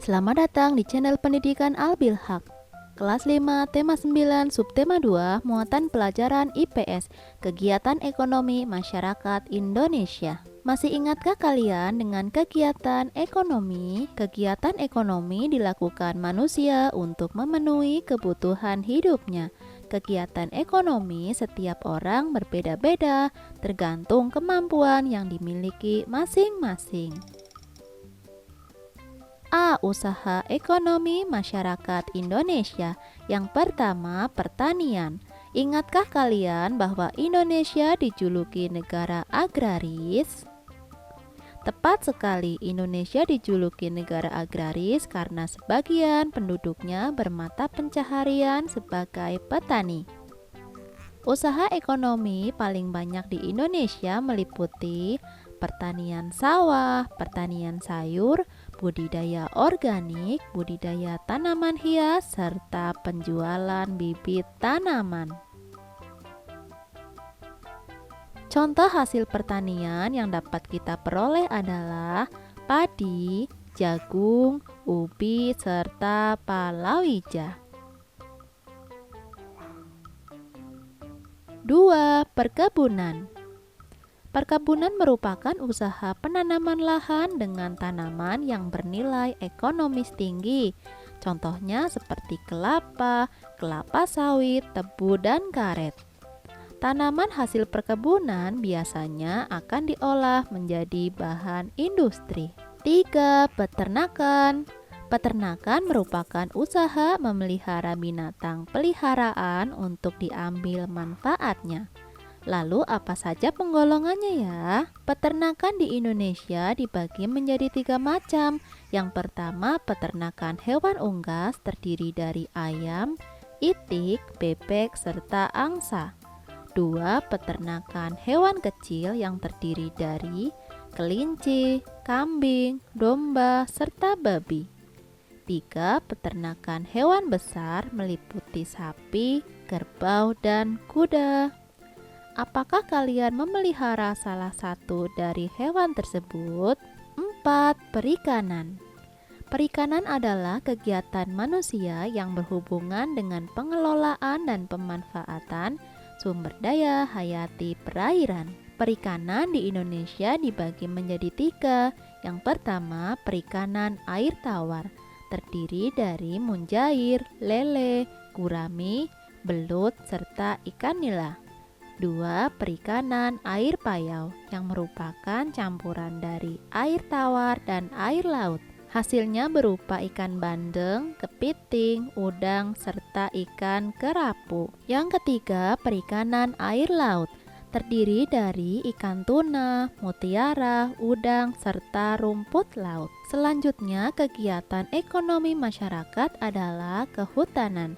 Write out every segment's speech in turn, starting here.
Selamat datang di channel Pendidikan Al-Bilhaq. Kelas 5, tema 9, subtema 2, muatan pelajaran IPS, kegiatan ekonomi masyarakat Indonesia. Masih ingatkah kalian dengan kegiatan ekonomi? Kegiatan ekonomi dilakukan manusia untuk memenuhi kebutuhan hidupnya. Kegiatan ekonomi setiap orang berbeda-beda, tergantung kemampuan yang dimiliki masing-masing. A. Usaha ekonomi masyarakat Indonesia. Yang pertama, pertanian. Ingatkah kalian bahwa Indonesia dijuluki negara agraris? Tepat sekali, Indonesia dijuluki negara agraris karena sebagian penduduknya bermata pencaharian sebagai petani. Usaha ekonomi paling banyak di Indonesia meliputi pertanian sawah, pertanian sayur, budidaya organik, budidaya tanaman hias, serta penjualan bibit tanaman. Contoh hasil pertanian yang dapat kita peroleh adalah padi, jagung, ubi, serta palawija. 2. Perkebunan. Perkebunan merupakan usaha penanaman lahan dengan tanaman yang bernilai ekonomis tinggi. Contohnya seperti kelapa, kelapa sawit, tebu, dan karet. Tanaman hasil perkebunan biasanya akan diolah menjadi bahan industri. 3. Peternakan. Peternakan merupakan usaha memelihara binatang peliharaan untuk diambil manfaatnya. Lalu apa saja penggolongannya ya? Peternakan di Indonesia dibagi menjadi 3 macam. Yang pertama, peternakan hewan unggas terdiri dari ayam, itik, bebek, serta angsa. 2. Peternakan hewan kecil yang terdiri dari kelinci, kambing, domba, serta babi. 3. Peternakan hewan besar meliputi sapi, kerbau, dan kuda. Apakah kalian memelihara salah satu dari hewan tersebut? 4. Perikanan. Perikanan adalah kegiatan manusia yang berhubungan dengan pengelolaan dan pemanfaatan sumber daya hayati perairan. Perikanan di Indonesia dibagi menjadi 3. Yang pertama, perikanan air tawar, terdiri dari mujair, lele, gurami, belut, serta ikan nila. 2. Perikanan air payau, yang merupakan campuran dari air tawar dan air laut. Hasilnya berupa ikan bandeng, kepiting, udang, serta ikan kerapu. Yang ketiga, perikanan air laut, terdiri dari ikan tuna, mutiara, udang, serta rumput laut. Selanjutnya, kegiatan ekonomi masyarakat adalah kehutanan.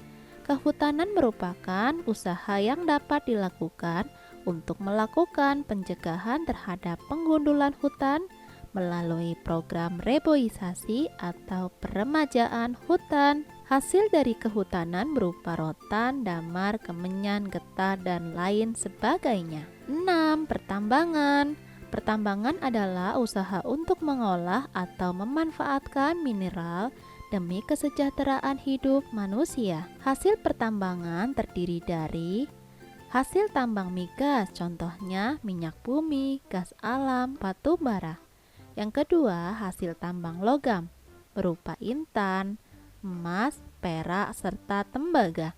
Kehutanan merupakan usaha yang dapat dilakukan untuk melakukan pencegahan terhadap penggundulan hutan melalui program reboisasi atau peremajaan hutan. Hasil dari kehutanan berupa rotan, damar, kemenyan, getah, dan lain sebagainya. 6. Pertambangan. Pertambangan adalah usaha untuk mengolah atau memanfaatkan mineral demi kesejahteraan hidup manusia. Hasil pertambangan terdiri dari hasil tambang migas, contohnya minyak bumi, gas alam, batu bara. Yang kedua, hasil tambang logam, berupa intan, emas, perak, serta tembaga.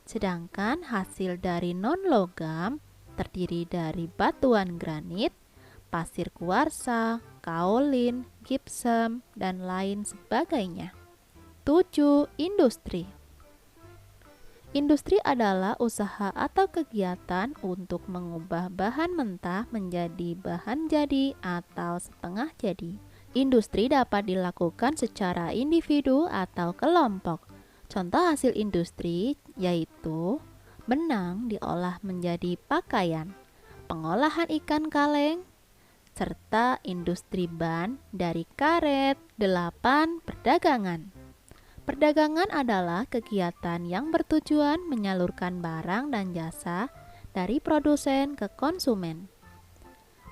Sedangkan hasil dari non-logam terdiri dari batuan granit, pasir kuarsa, kaolin, gipsum, dan lain sebagainya. 7. Industri. Industri adalah usaha atau kegiatan untuk mengubah bahan mentah menjadi bahan jadi atau setengah jadi. Industri dapat dilakukan secara individu atau kelompok. Contoh hasil industri yaitu benang diolah menjadi pakaian, pengolahan ikan kaleng, serta industri ban dari karet. 8. Perdagangan. Perdagangan adalah kegiatan yang bertujuan menyalurkan barang dan jasa dari produsen ke konsumen.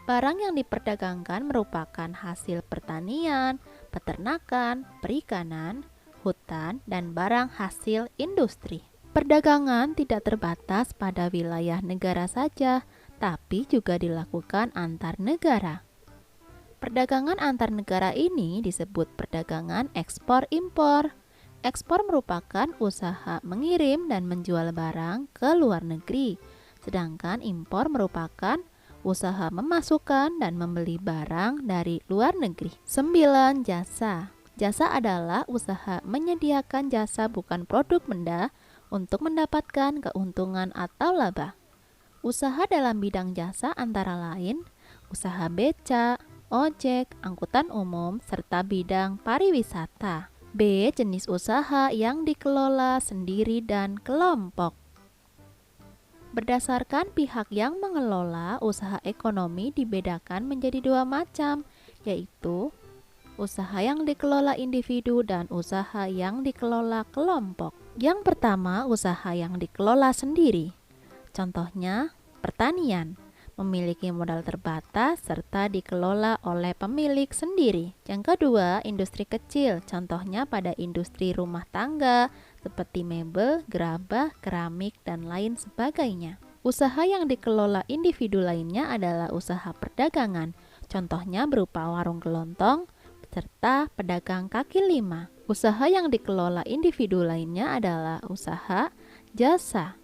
Barang yang diperdagangkan merupakan hasil pertanian, peternakan, perikanan, hutan, dan barang hasil industri. Perdagangan tidak terbatas pada wilayah negara saja, tapi juga dilakukan antar negara. Perdagangan antar negara ini disebut perdagangan ekspor-impor. Ekspor merupakan usaha mengirim dan menjual barang ke luar negeri, sedangkan impor merupakan usaha memasukkan dan membeli barang dari luar negeri. 9. Jasa. Jasa adalah usaha menyediakan jasa bukan produk benda untuk mendapatkan keuntungan atau laba. Usaha dalam bidang jasa antara lain usaha beca, ojek, angkutan umum, serta bidang pariwisata. B. Jenis usaha yang dikelola sendiri dan kelompok. Berdasarkan pihak yang mengelola, usaha ekonomi dibedakan menjadi dua macam, yaitu usaha yang dikelola individu dan usaha yang dikelola kelompok. Yang pertama, usaha yang dikelola sendiri. Contohnya, pertanian memiliki modal terbatas serta dikelola oleh pemilik sendiri. Yang kedua, industri kecil, contohnya pada industri rumah tangga seperti mebel, gerabah, keramik, dan lain sebagainya. Usaha yang dikelola individu lainnya adalah usaha perdagangan, contohnya berupa warung kelontong serta pedagang kaki lima. Usaha yang dikelola individu lainnya adalah usaha jasa,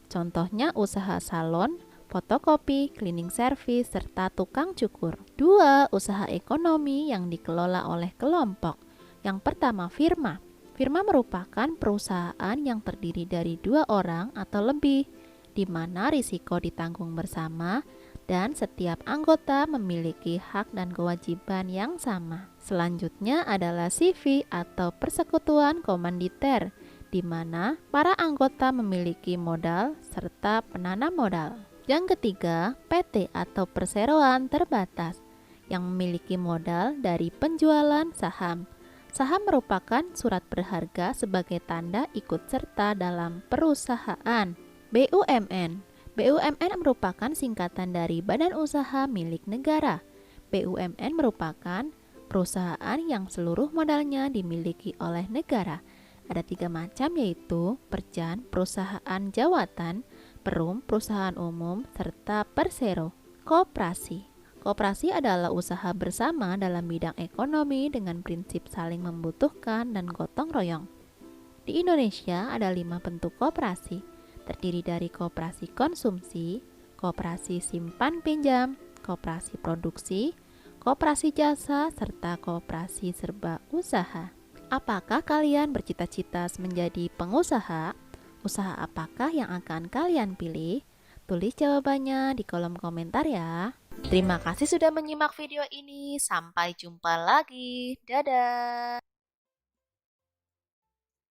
contohnya usaha salon, fotokopi, cleaning service, serta tukang cukur. 2. Usaha ekonomi yang dikelola oleh kelompok. Yang pertama, firma. Firma merupakan perusahaan yang terdiri dari 2 orang atau lebih, di mana risiko ditanggung bersama dan setiap anggota memiliki hak dan kewajiban yang sama. Selanjutnya adalah CV atau persekutuan komanditer, di mana para anggota memiliki modal serta penanam modal. Yang ketiga, PT atau perseroan terbatas yang memiliki modal dari penjualan saham. Saham merupakan surat berharga sebagai tanda ikut serta dalam perusahaan. BUMN. BUMN merupakan singkatan dari Badan Usaha Milik Negara. BUMN merupakan perusahaan yang seluruh modalnya dimiliki oleh negara. Ada 3 macam, yaitu Perjan, perusahaan jawatan, Perum, perusahaan umum, serta persero. Koperasi. Koperasi adalah usaha bersama dalam bidang ekonomi dengan prinsip saling membutuhkan dan gotong royong. Di Indonesia ada 5 bentuk koperasi, terdiri dari koperasi konsumsi, koperasi simpan pinjam, koperasi produksi, koperasi jasa, serta koperasi serba usaha. Apakah kalian bercita-cita menjadi pengusaha? Usaha apakah yang akan kalian pilih? Tulis jawabannya di kolom komentar ya. Terima kasih sudah menyimak video ini. Sampai jumpa lagi. Dadah.